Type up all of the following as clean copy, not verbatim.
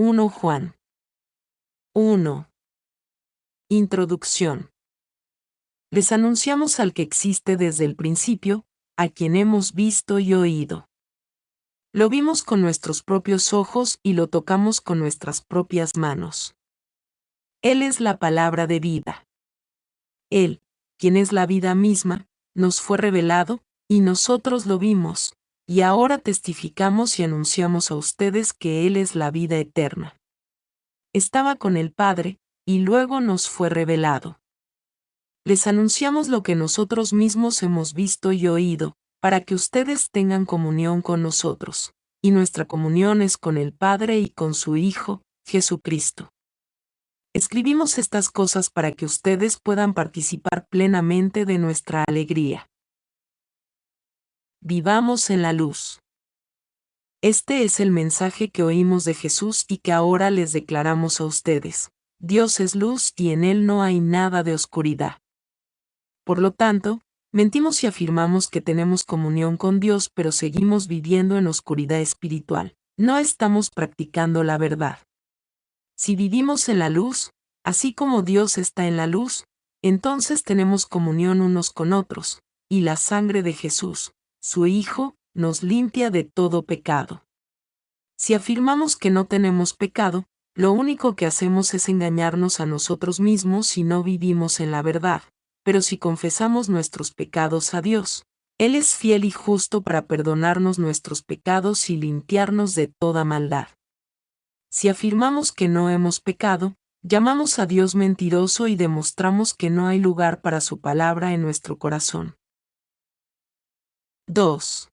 1 Juan 1. Introducción. Les anunciamos al que existe desde el principio, a quien hemos visto y oído. Lo vimos con nuestros propios ojos y lo tocamos con nuestras propias manos. Él es la palabra de vida. Él, quien es la vida misma, nos fue revelado, y nosotros lo vimos, y ahora testificamos y anunciamos a ustedes que Él es la vida eterna. Estaba con el Padre, y luego nos fue revelado. Les anunciamos lo que nosotros mismos hemos visto y oído, para que ustedes tengan comunión con nosotros, y nuestra comunión es con el Padre y con su Hijo, Jesucristo. Escribimos estas cosas para que ustedes puedan participar plenamente de nuestra alegría. Vivamos en la luz. Este es el mensaje que oímos de Jesús y que ahora les declaramos a ustedes. Dios es luz y en Él no hay nada de oscuridad. Por lo tanto, mentimos si afirmamos que tenemos comunión con Dios pero seguimos viviendo en oscuridad espiritual. No estamos practicando la verdad. Si vivimos en la luz, así como Dios está en la luz, entonces tenemos comunión unos con otros, y la sangre de Jesús, su Hijo, nos limpia de todo pecado. Si afirmamos que no tenemos pecado, lo único que hacemos es engañarnos a nosotros mismos y no vivimos en la verdad. Pero si confesamos nuestros pecados a Dios, Él es fiel y justo para perdonarnos nuestros pecados y limpiarnos de toda maldad. Si afirmamos que no hemos pecado, llamamos a Dios mentiroso y demostramos que no hay lugar para su palabra en nuestro corazón. 2.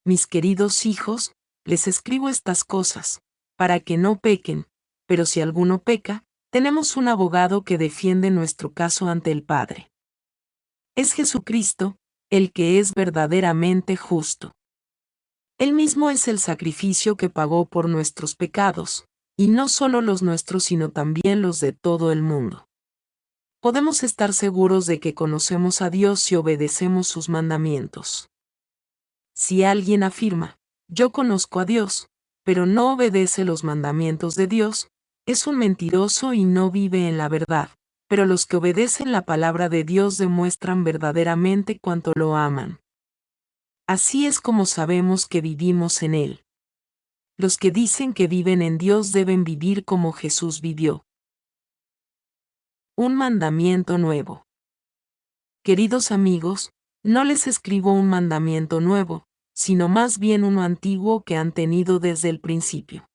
Mis queridos hijos, les escribo estas cosas, para que no pequen, pero si alguno peca, tenemos un abogado que defiende nuestro caso ante el Padre. Es Jesucristo, el que es verdaderamente justo. Él mismo es el sacrificio que pagó por nuestros pecados, y no solo los nuestros sino también los de todo el mundo. Podemos estar seguros de que conocemos a Dios y obedecemos sus mandamientos. Si alguien afirma, yo conozco a Dios, pero no obedece los mandamientos de Dios, es un mentiroso y no vive en la verdad, pero los que obedecen la palabra de Dios demuestran verdaderamente cuánto lo aman. Así es como sabemos que vivimos en Él. Los que dicen que viven en Dios deben vivir como Jesús vivió. Un mandamiento nuevo. Queridos amigos, no les escribo un mandamiento nuevo, sino más bien uno antiguo que han tenido desde el principio.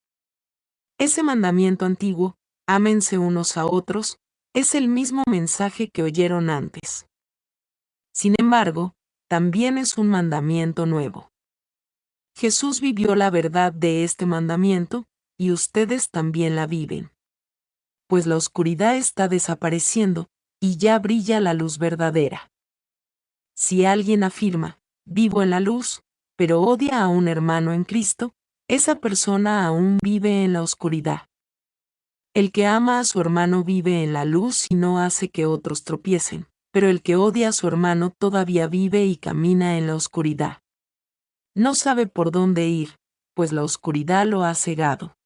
Ese mandamiento antiguo, ámense unos a otros, es el mismo mensaje que oyeron antes. Sin embargo, también es un mandamiento nuevo. Jesús vivió la verdad de este mandamiento, y ustedes también la viven. Pues la oscuridad está desapareciendo, y ya brilla la luz verdadera. Si alguien afirma, vivo en la luz, pero odia a un hermano en Cristo, esa persona aún vive en la oscuridad. El que ama a su hermano vive en la luz y no hace que otros tropiecen, pero el que odia a su hermano todavía vive y camina en la oscuridad. No sabe por dónde ir, pues la oscuridad lo ha cegado.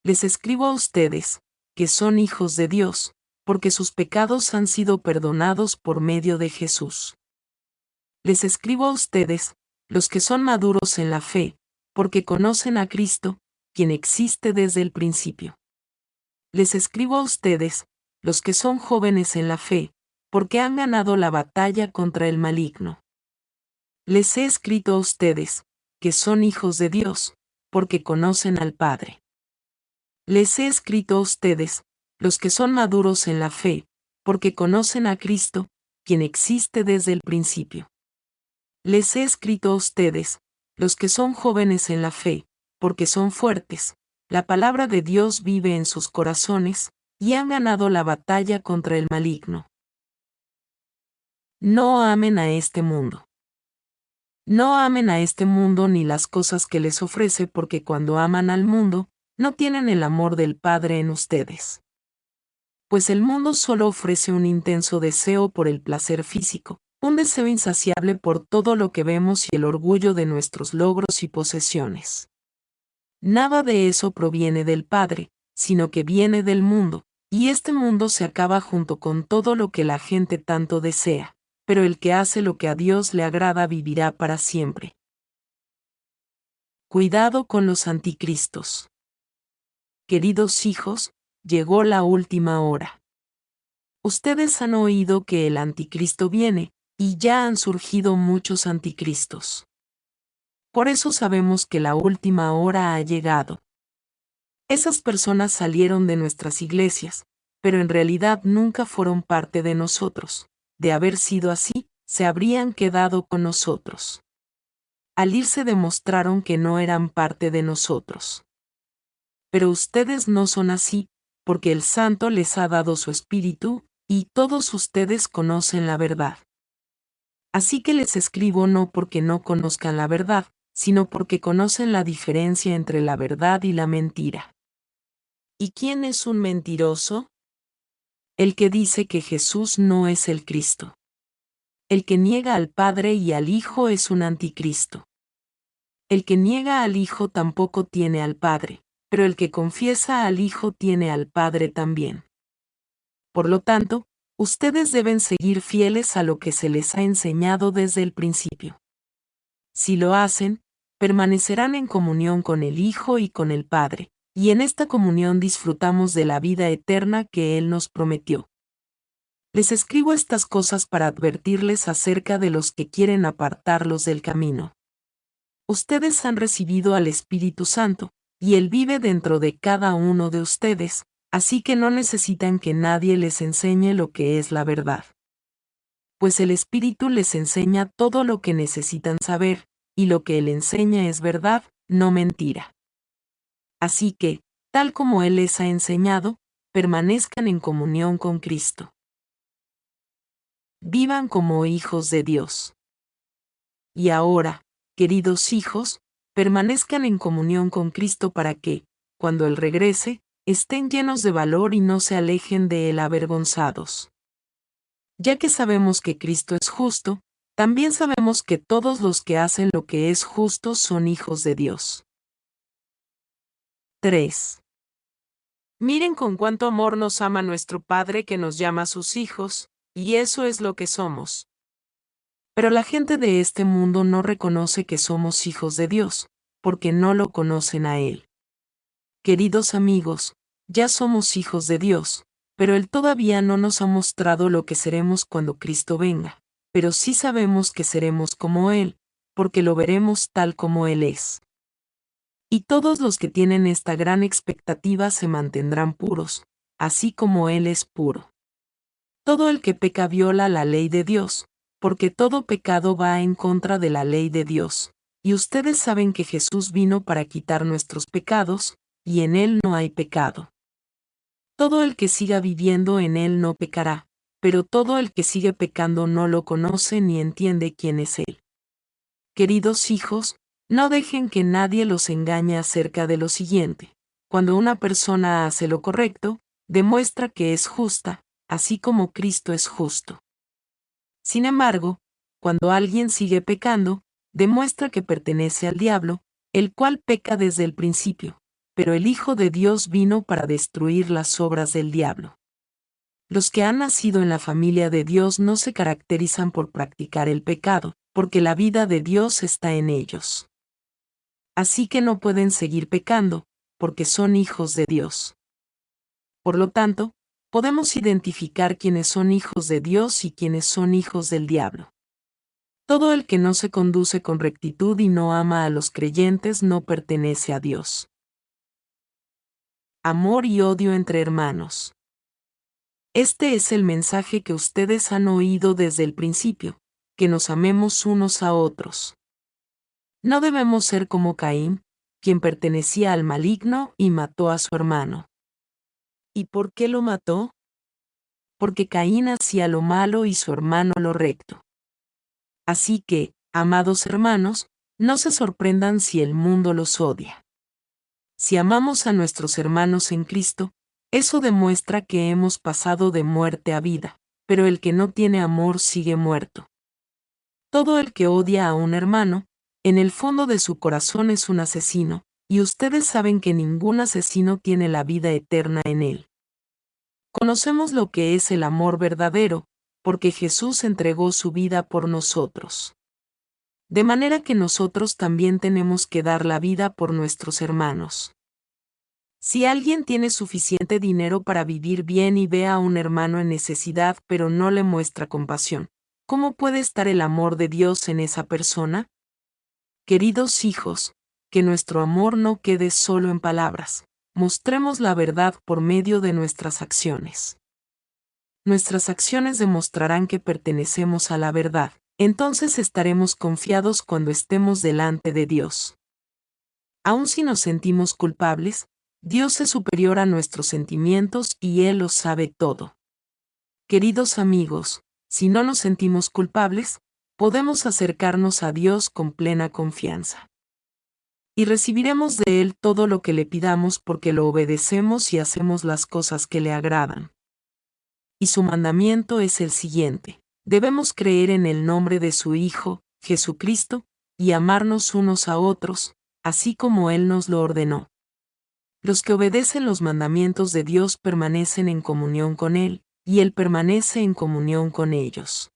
Les escribo a ustedes, que son hijos de Dios, porque sus pecados han sido perdonados por medio de Jesús. Les escribo a ustedes, los que son maduros en la fe, porque conocen a Cristo, quien existe desde el principio. Les escribo a ustedes, los que son jóvenes en la fe, porque han ganado la batalla contra el maligno. Les he escrito a ustedes, que son hijos de Dios, porque conocen al Padre. Les he escrito a ustedes, los que son maduros en la fe, porque conocen a Cristo, quien existe desde el principio. Les he escrito a ustedes, los que son jóvenes en la fe, porque son fuertes, la palabra de Dios vive en sus corazones, y han ganado la batalla contra el maligno. No amen a este mundo. No amen a este mundo ni las cosas que les ofrece porque cuando aman al mundo, no tienen el amor del Padre en ustedes. Pues el mundo solo ofrece un intenso deseo por el placer físico, un deseo insaciable por todo lo que vemos y el orgullo de nuestros logros y posesiones. Nada de eso proviene del Padre, sino que viene del mundo, y este mundo se acaba junto con todo lo que la gente tanto desea, pero el que hace lo que a Dios le agrada vivirá para siempre. Cuidado con los anticristos. Queridos hijos, llegó la última hora. Ustedes han oído que el anticristo viene, y ya han surgido muchos anticristos. Por eso sabemos que la última hora ha llegado. Esas personas salieron de nuestras iglesias, pero en realidad nunca fueron parte de nosotros. De haber sido así, se habrían quedado con nosotros. Al irse demostraron que no eran parte de nosotros. Pero ustedes no son así, porque el Santo les ha dado su Espíritu, y todos ustedes conocen la verdad. Así que les escribo no porque no conozcan la verdad, sino porque conocen la diferencia entre la verdad y la mentira. ¿Y quién es un mentiroso? El que dice que Jesús no es el Cristo. El que niega al Padre y al Hijo es un anticristo. El que niega al Hijo tampoco tiene al Padre, pero el que confiesa al Hijo tiene al Padre también. Por lo tanto, ustedes deben seguir fieles a lo que se les ha enseñado desde el principio. Si lo hacen, permanecerán en comunión con el Hijo y con el Padre, y en esta comunión disfrutamos de la vida eterna que Él nos prometió. Les escribo estas cosas para advertirles acerca de los que quieren apartarlos del camino. Ustedes han recibido al Espíritu Santo, y Él vive dentro de cada uno de ustedes, así que no necesitan que nadie les enseñe lo que es la verdad. Pues el Espíritu les enseña todo lo que necesitan saber, y lo que Él enseña es verdad, no mentira. Así que, tal como Él les ha enseñado, permanezcan en comunión con Cristo. Vivan como hijos de Dios. Y ahora, queridos hijos, permanezcan en comunión con Cristo para que, cuando Él regrese, estén llenos de valor y no se alejen de Él avergonzados. Ya que sabemos que Cristo es justo, también sabemos que todos los que hacen lo que es justo son hijos de Dios. 3. Miren con cuánto amor nos ama nuestro Padre que nos llama sus hijos, y eso es lo que somos. Pero la gente de este mundo no reconoce que somos hijos de Dios, porque no lo conocen a Él. Queridos amigos, ya somos hijos de Dios, pero Él todavía no nos ha mostrado lo que seremos cuando Cristo venga, pero sí sabemos que seremos como Él, porque lo veremos tal como Él es. Y todos los que tienen esta gran expectativa se mantendrán puros, así como Él es puro. Todo el que peca viola la ley de Dios, porque todo pecado va en contra de la ley de Dios, y ustedes saben que Jesús vino para quitar nuestros pecados, y en Él no hay pecado. Todo el que siga viviendo en Él no pecará, pero todo el que sigue pecando no lo conoce ni entiende quién es Él. Queridos hijos, no dejen que nadie los engañe acerca de lo siguiente. Cuando una persona hace lo correcto, demuestra que es justa, así como Cristo es justo. Sin embargo, cuando alguien sigue pecando, demuestra que pertenece al diablo, el cual peca desde el principio, pero el Hijo de Dios vino para destruir las obras del diablo. Los que han nacido en la familia de Dios no se caracterizan por practicar el pecado, porque la vida de Dios está en ellos. Así que no pueden seguir pecando, porque son hijos de Dios. Por lo tanto, podemos identificar quiénes son hijos de Dios y quiénes son hijos del diablo. Todo el que no se conduce con rectitud y no ama a los creyentes no pertenece a Dios. Amor y odio entre hermanos. Este es el mensaje que ustedes han oído desde el principio, que nos amemos unos a otros. No debemos ser como Caín, quien pertenecía al maligno y mató a su hermano. ¿Y por qué lo mató? Porque Caín hacía lo malo y su hermano lo recto. Así que, amados hermanos, no se sorprendan si el mundo los odia. Si amamos a nuestros hermanos en Cristo, eso demuestra que hemos pasado de muerte a vida, pero el que no tiene amor sigue muerto. Todo el que odia a un hermano, en el fondo de su corazón es un asesino, y ustedes saben que ningún asesino tiene la vida eterna en él. Conocemos lo que es el amor verdadero, porque Jesús entregó su vida por nosotros. De manera que nosotros también tenemos que dar la vida por nuestros hermanos. Si alguien tiene suficiente dinero para vivir bien y ve a un hermano en necesidad pero no le muestra compasión, ¿cómo puede estar el amor de Dios en esa persona? Queridos hijos, que nuestro amor no quede solo en palabras, mostremos la verdad por medio de nuestras acciones. Nuestras acciones demostrarán que pertenecemos a la verdad, entonces estaremos confiados cuando estemos delante de Dios. Aun si nos sentimos culpables, Dios es superior a nuestros sentimientos y Él lo sabe todo. Queridos amigos, si no nos sentimos culpables, podemos acercarnos a Dios con plena confianza. Y recibiremos de Él todo lo que le pidamos porque lo obedecemos y hacemos las cosas que le agradan. Y su mandamiento es el siguiente: debemos creer en el nombre de su Hijo, Jesucristo, y amarnos unos a otros, así como Él nos lo ordenó. Los que obedecen los mandamientos de Dios permanecen en comunión con Él, y Él permanece en comunión con ellos.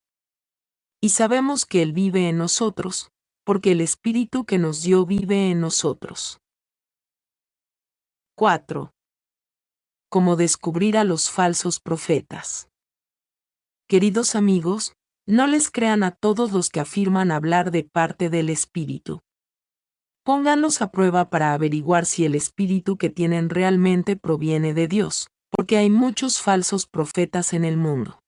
Y sabemos que Él vive en nosotros, porque el Espíritu que nos dio vive en nosotros. 4. Cómo descubrir a los falsos profetas. Queridos amigos, no les crean a todos los que afirman hablar de parte del Espíritu. Pónganlos a prueba para averiguar si el Espíritu que tienen realmente proviene de Dios, porque hay muchos falsos profetas en el mundo.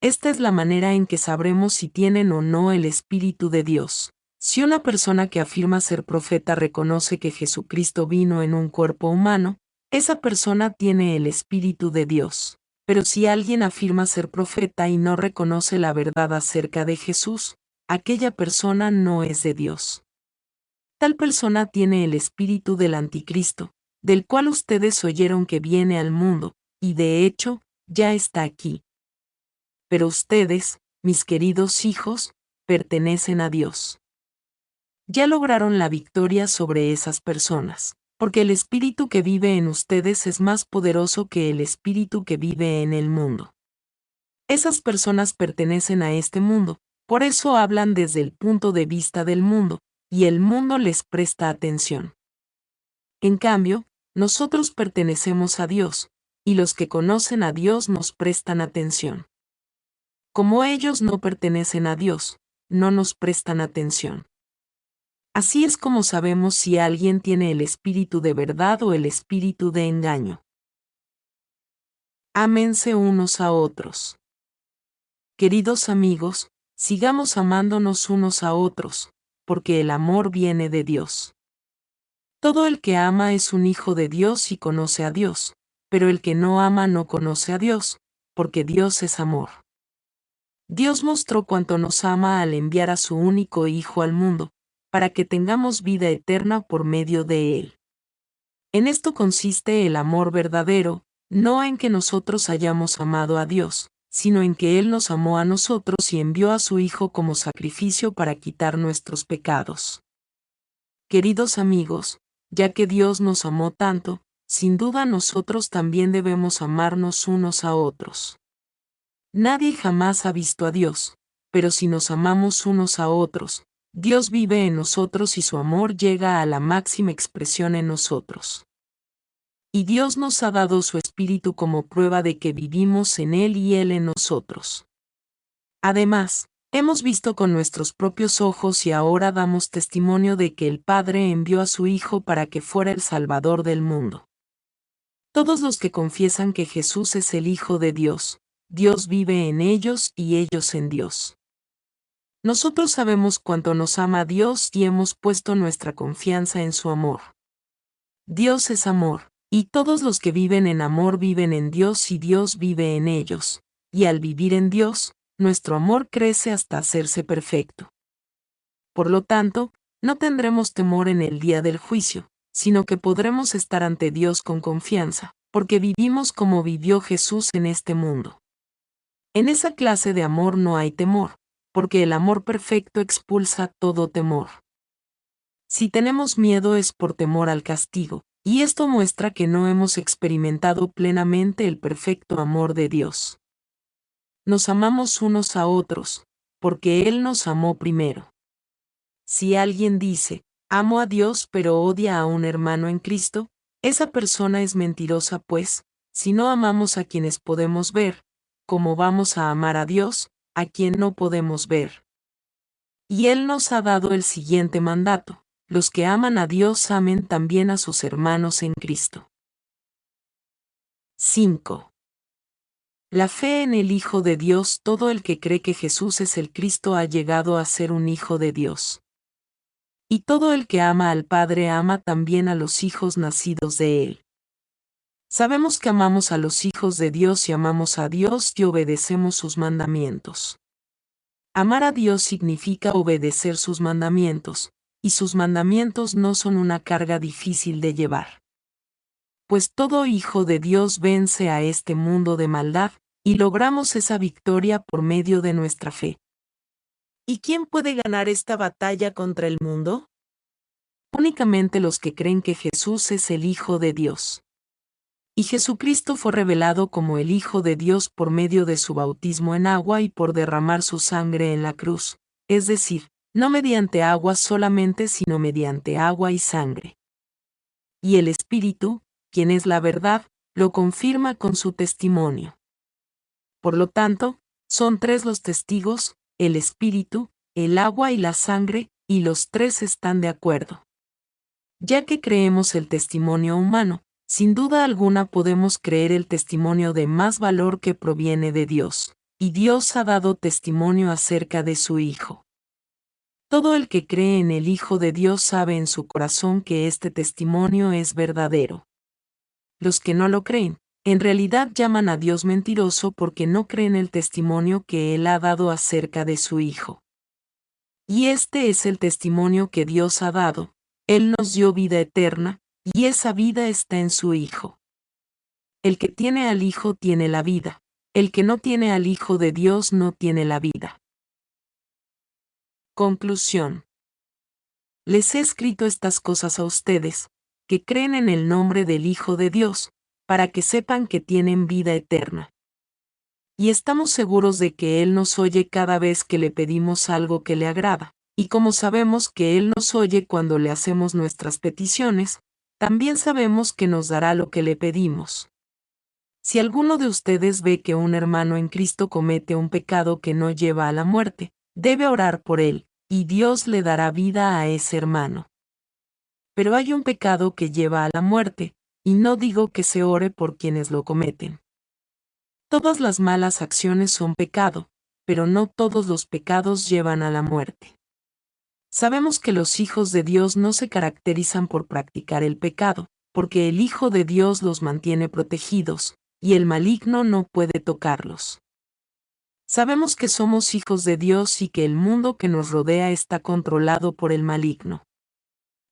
Esta es la manera en que sabremos si tienen o no el Espíritu de Dios. Si una persona que afirma ser profeta reconoce que Jesucristo vino en un cuerpo humano, esa persona tiene el Espíritu de Dios. Pero si alguien afirma ser profeta y no reconoce la verdad acerca de Jesús, aquella persona no es de Dios. Tal persona tiene el espíritu del anticristo, del cual ustedes oyeron que viene al mundo, y de hecho, ya está aquí. Pero ustedes, mis queridos hijos, pertenecen a Dios. Ya lograron la victoria sobre esas personas, porque el espíritu que vive en ustedes es más poderoso que el espíritu que vive en el mundo. Esas personas pertenecen a este mundo, por eso hablan desde el punto de vista del mundo, y el mundo les presta atención. En cambio, nosotros pertenecemos a Dios, y los que conocen a Dios nos prestan atención. Como ellos no pertenecen a Dios, no nos prestan atención. Así es como sabemos si alguien tiene el espíritu de verdad o el espíritu de engaño. Ámense unos a otros. Queridos amigos, sigamos amándonos unos a otros, porque el amor viene de Dios. Todo el que ama es un hijo de Dios y conoce a Dios, pero el que no ama no conoce a Dios, porque Dios es amor. Dios mostró cuánto nos ama al enviar a su único Hijo al mundo, para que tengamos vida eterna por medio de Él. En esto consiste el amor verdadero, no en que nosotros hayamos amado a Dios, sino en que Él nos amó a nosotros y envió a su Hijo como sacrificio para quitar nuestros pecados. Queridos amigos, ya que Dios nos amó tanto, sin duda nosotros también debemos amarnos unos a otros. Nadie jamás ha visto a Dios, pero si nos amamos unos a otros, Dios vive en nosotros y su amor llega a la máxima expresión en nosotros. Y Dios nos ha dado su Espíritu como prueba de que vivimos en Él y Él en nosotros. Además, hemos visto con nuestros propios ojos y ahora damos testimonio de que el Padre envió a su Hijo para que fuera el Salvador del mundo. Todos los que confiesan que Jesús es el Hijo de Dios, Dios vive en ellos y ellos en Dios. Nosotros sabemos cuánto nos ama Dios y hemos puesto nuestra confianza en su amor. Dios es amor, y todos los que viven en amor viven en Dios y Dios vive en ellos, y al vivir en Dios, nuestro amor crece hasta hacerse perfecto. Por lo tanto, no tendremos temor en el día del juicio, sino que podremos estar ante Dios con confianza, porque vivimos como vivió Jesús en este mundo. En esa clase de amor no hay temor, porque el amor perfecto expulsa todo temor. Si tenemos miedo es por temor al castigo, y esto muestra que no hemos experimentado plenamente el perfecto amor de Dios. Nos amamos unos a otros, porque Él nos amó primero. Si alguien dice, amo a Dios pero odia a un hermano en Cristo, esa persona es mentirosa pues, si no amamos a quienes podemos ver, ¿cómo vamos a amar a Dios, a quien no podemos ver? Y Él nos ha dado el siguiente mandato: los que aman a Dios amen también a sus hermanos en Cristo. 5. La fe en el Hijo de Dios. Todo el que cree que Jesús es el Cristo ha llegado a ser un hijo de Dios. Y todo el que ama al Padre ama también a los hijos nacidos de Él. Sabemos que amamos a los hijos de Dios y amamos a Dios y obedecemos sus mandamientos. Amar a Dios significa obedecer sus mandamientos, y sus mandamientos no son una carga difícil de llevar. Pues todo hijo de Dios vence a este mundo de maldad, y logramos esa victoria por medio de nuestra fe. ¿Y quién puede ganar esta batalla contra el mundo? Únicamente los que creen que Jesús es el Hijo de Dios. Y Jesucristo fue revelado como el Hijo de Dios por medio de su bautismo en agua y por derramar su sangre en la cruz, es decir, no mediante agua solamente sino mediante agua y sangre. Y el Espíritu, quien es la verdad, lo confirma con su testimonio. Por lo tanto, son tres los testigos, el Espíritu, el agua y la sangre, y los tres están de acuerdo. Ya que creemos el testimonio humano, sin duda alguna podemos creer el testimonio de más valor que proviene de Dios, y Dios ha dado testimonio acerca de su Hijo. Todo el que cree en el Hijo de Dios sabe en su corazón que este testimonio es verdadero. Los que no lo creen, en realidad llaman a Dios mentiroso porque no creen el testimonio que Él ha dado acerca de su Hijo. Y este es el testimonio que Dios ha dado: Él nos dio vida eterna, y esa vida está en su Hijo. El que tiene al Hijo tiene la vida, el que no tiene al Hijo de Dios no tiene la vida. Conclusión. Les he escrito estas cosas a ustedes, que creen en el nombre del Hijo de Dios, para que sepan que tienen vida eterna. Y estamos seguros de que Él nos oye cada vez que le pedimos algo que le agrada, y como sabemos que Él nos oye cuando le hacemos nuestras peticiones, también sabemos que nos dará lo que le pedimos. Si alguno de ustedes ve que un hermano en Cristo comete un pecado que no lleva a la muerte, debe orar por él, y Dios le dará vida a ese hermano. Pero hay un pecado que lleva a la muerte, y no digo que se ore por quienes lo cometen. Todas las malas acciones son pecado, pero no todos los pecados llevan a la muerte. Sabemos que los hijos de Dios no se caracterizan por practicar el pecado, porque el Hijo de Dios los mantiene protegidos, y el maligno no puede tocarlos. Sabemos que somos hijos de Dios y que el mundo que nos rodea está controlado por el maligno.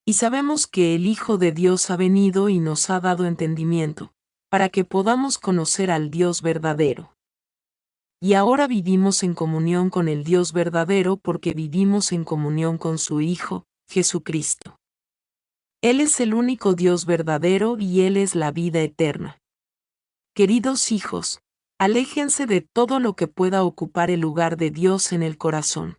Y sabemos que el Hijo de Dios ha venido y nos ha dado entendimiento, para que podamos conocer al Dios verdadero. Y ahora vivimos en comunión con el Dios verdadero porque vivimos en comunión con su Hijo, Jesucristo. Él es el único Dios verdadero y Él es la vida eterna. Queridos hijos, aléjense de todo lo que pueda ocupar el lugar de Dios en el corazón.